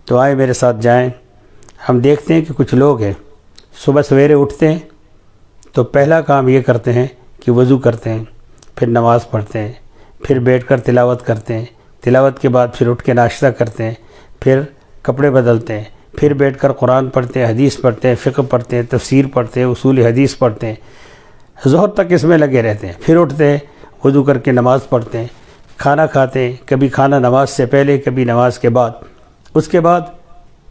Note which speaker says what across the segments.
Speaker 1: تو آئے میرے ساتھ جائیں. ہم دیکھتے ہیں کہ کچھ لوگ ہیں صبح سویرے اٹھتے ہیں تو پہلا کام یہ کرتے ہیں کہ وضو کرتے ہیں، پھر نماز پڑھتے ہیں، پھر بیٹھ کر تلاوت کرتے ہیں، تلاوت کے بعد پھر اٹھ کے ناشتہ کرتے ہیں، پھر کپڑے بدلتے ہیں، پھر بیٹھ کر قرآن پڑھتے ہیں، حدیث پڑھتے ہیں، فقہ پڑھتے ہیں، تفسیر پڑھتے ہیں، اصول حدیث پڑھتے ہیں، ظہر تک اس میں لگے رہتے ہیں. پھر اٹھتے ہیں، وضو کر کے نماز پڑھتے ہیں، کھانا کھاتے ہیں، کبھی کھانا نماز سے پہلے کبھی نماز کے بعد. اس کے بعد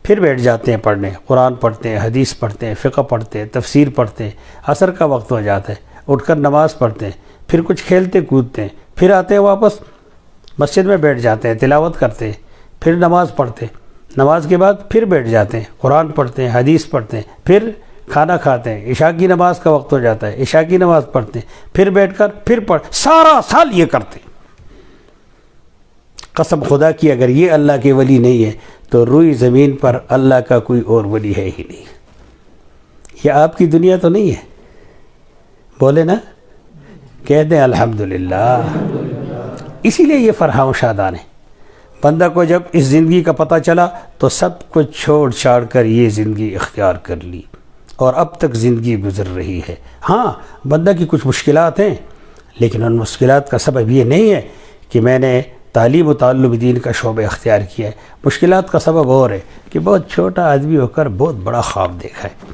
Speaker 1: پھر بیٹھ جاتے ہیں پڑھنے، قرآن پڑھتے ہیں، حدیث پڑھتے ہیں، فقہ پڑھتے ہیں، تفسیر پڑھتے ہیں. عصر کا وقت ہو جاتا ہے، اٹھ کر نماز پڑھتے ہیں، پھر کچھ کھیلتے کودتے ہیں، پھر آتے ہیں واپس مسجد میں بیٹھ جاتے ہیں، تلاوت کرتے ہیں، پھر نماز پڑھتے ہیں، نماز کے بعد پھر بیٹھ جاتے ہیں، قرآن پڑھتے ہیں، حدیث پڑھتے ہیں، پھر کھانا کھاتے ہیں، عشاء کی نماز کا وقت ہو جاتا ہے، عشاء کی نماز پڑھتے ہیں، پھر بیٹھ کر پھر سارا سال یہ کرتے ہیں. قسم خدا کی اگر یہ اللہ کے ولی نہیں ہے تو روئی زمین پر اللہ کا کوئی اور ولی ہے ہی نہیں. یہ آپ کی دنیا تو نہیں ہے، بولے نا، کہہ دیں الحمدللہ. اسی لیے یہ فرحاں و شادان ہے. بندہ کو جب اس زندگی کا پتہ چلا تو سب کچھ چھوڑ چھاڑ کر یہ زندگی اختیار کر لی اور اب تک زندگی گزر رہی ہے. ہاں بندہ کی کچھ مشکلات ہیں، لیکن ان مشکلات کا سبب یہ نہیں ہے کہ میں نے تعلیم و تعلم دین کا شعبہ اختیار کیا ہے. مشکلات کا سبب اور ہے کہ بہت چھوٹا آدمی ہو کر بہت بڑا خواب دیکھا ہے،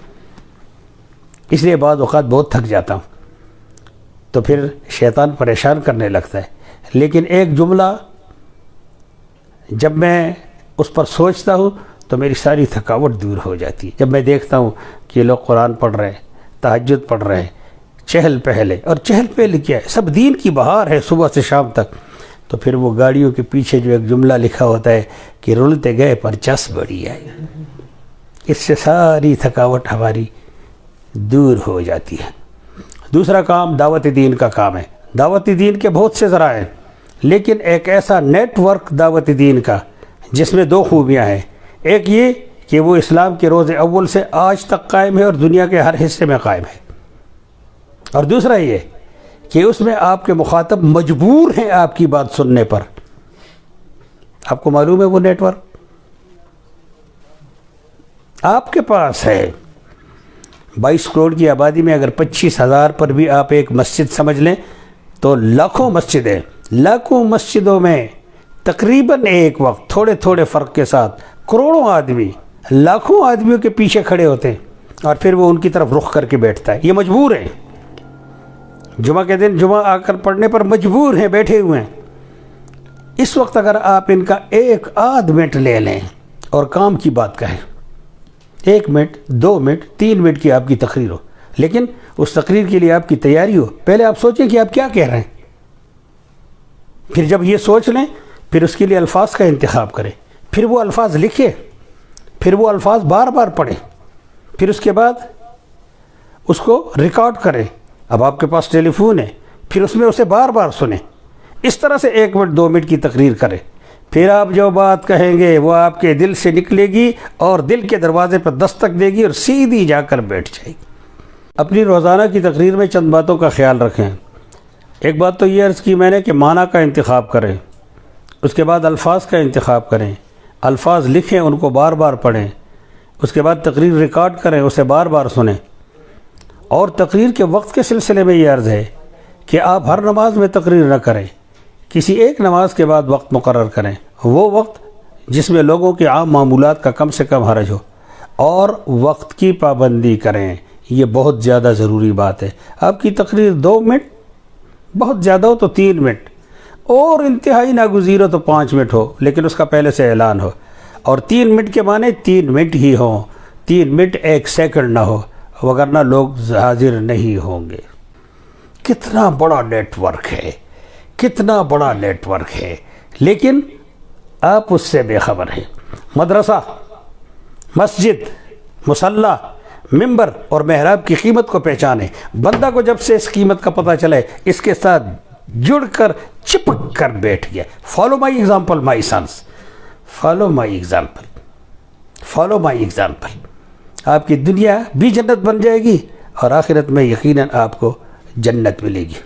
Speaker 1: اس لیے بعض اوقات بہت تھک جاتا ہوں تو پھر شیطان پریشان کرنے لگتا ہے. لیکن ایک جملہ جب میں اس پر سوچتا ہوں تو میری ساری تھکاوٹ دور ہو جاتی ہے. جب میں دیکھتا ہوں کہ لوگ قرآن پڑھ رہے ہیں، تہجد پڑھ رہے ہیں، چہل پہل ہے، اور چہل پہل کیا ہے، سب دین کی بہار ہے صبح سے شام تک. تو پھر وہ گاڑیوں کے پیچھے جو ایک جملہ لکھا ہوتا ہے کہ رولتے گئے پر چس بڑی ہے، اس سے ساری تھکاوٹ ہماری دور ہو جاتی ہے. دوسرا کام دعوت دین کا کام ہے. دعوت دین کے بہت سے ذرائع ہیں، لیکن ایک ایسا نیٹ ورک دعوت دین کا جس میں دو خوبیاں ہیں. ایک یہ کہ وہ اسلام کے روز اول سے آج تک قائم ہے اور دنیا کے ہر حصے میں قائم ہے، اور دوسرا یہ کہ اس میں آپ کے مخاطب مجبور ہیں آپ کی بات سننے پر. آپ کو معلوم ہے وہ نیٹ ورک آپ کے پاس ہے. 22 کروڑ کی آبادی میں اگر 25,000 پر بھی آپ ایک مسجد سمجھ لیں تو لاکھوں مسجدیں، لاکھوں مسجدوں میں تقریباً ایک وقت تھوڑے تھوڑے فرق کے ساتھ کروڑوں آدمی لاکھوں آدمیوں کے پیچھے کھڑے ہوتے ہیں اور پھر وہ ان کی طرف رخ کر کے بیٹھتا ہے. یہ مجبور ہیں، جمعہ کے دن جمعہ آ کر پڑھنے پر مجبور ہیں، بیٹھے ہوئے ہیں. اس وقت اگر آپ ان کا ایک آدھ منٹ لے لیں اور کام کی بات کہیں، 1 منٹ 2 منٹ 3 منٹ کی آپ کی تقریر ہو، لیکن اس تقریر کے لیے آپ کی تیاری ہو. پہلے آپ سوچیں کہ آپ کیا کہہ رہے ہیں، پھر جب یہ سوچ لیں پھر اس کے لیے الفاظ کا انتخاب کریں، پھر وہ الفاظ لکھیں، پھر وہ الفاظ بار بار پڑھیں، پھر اس کے بعد اس کو ریکارڈ کریں. اب آپ کے پاس ٹیلی فون ہے، پھر اس میں اسے بار بار سنیں. اس طرح سے 1 منٹ 2 منٹ کی تقریر کریں. پھر آپ جو بات کہیں گے وہ آپ کے دل سے نکلے گی اور دل کے دروازے پر دستک دے گی اور سیدھی جا کر بیٹھ جائے گی. اپنی روزانہ کی تقریر میں چند باتوں کا خیال رکھیں. ایک بات تو یہ عرض کی میں نے کہ معنی کا انتخاب کریں، اس کے بعد الفاظ کا انتخاب کریں، الفاظ لکھیں، ان کو بار بار پڑھیں، اس کے بعد تقریر ریکارڈ کریں، اسے بار بار سنیں. اور تقریر کے وقت کے سلسلے میں یہ عرض ہے کہ آپ ہر نماز میں تقریر نہ کریں، کسی ایک نماز کے بعد وقت مقرر کریں، وہ وقت جس میں لوگوں کے عام معمولات کا کم سے کم حرج ہو، اور وقت کی پابندی کریں. یہ بہت زیادہ ضروری بات ہے. آپ کی تقریر 2 منٹ، بہت زیادہ ہو تو 3 منٹ، اور انتہائی ناگزیر ہو تو 5 منٹ ہو، لیکن اس کا پہلے سے اعلان ہو. اور 3 منٹ کے معنی 3 منٹ ہی ہوں، 3 منٹ 1 سیکنڈ نہ ہو، وگرنہ لوگ حاضر نہیں ہوں گے. کتنا بڑا نیٹ ورک ہے، کتنا بڑا نیٹ ورک ہے، لیکن آپ اس سے بے خبر ہیں. مدرسہ، مسجد، مصلی، ممبر اور محراب کی قیمت کو پہچانیں. بندہ کو جب سے اس قیمت کا پتہ چلے اس کے ساتھ جڑ کر چپک کر بیٹھ گیا. Follow my example my since, follow my example, follow my example. آپ کی دنیا بھی جنت بن جائے گی اور آخرت میں یقیناً آپ کو جنت ملے گی.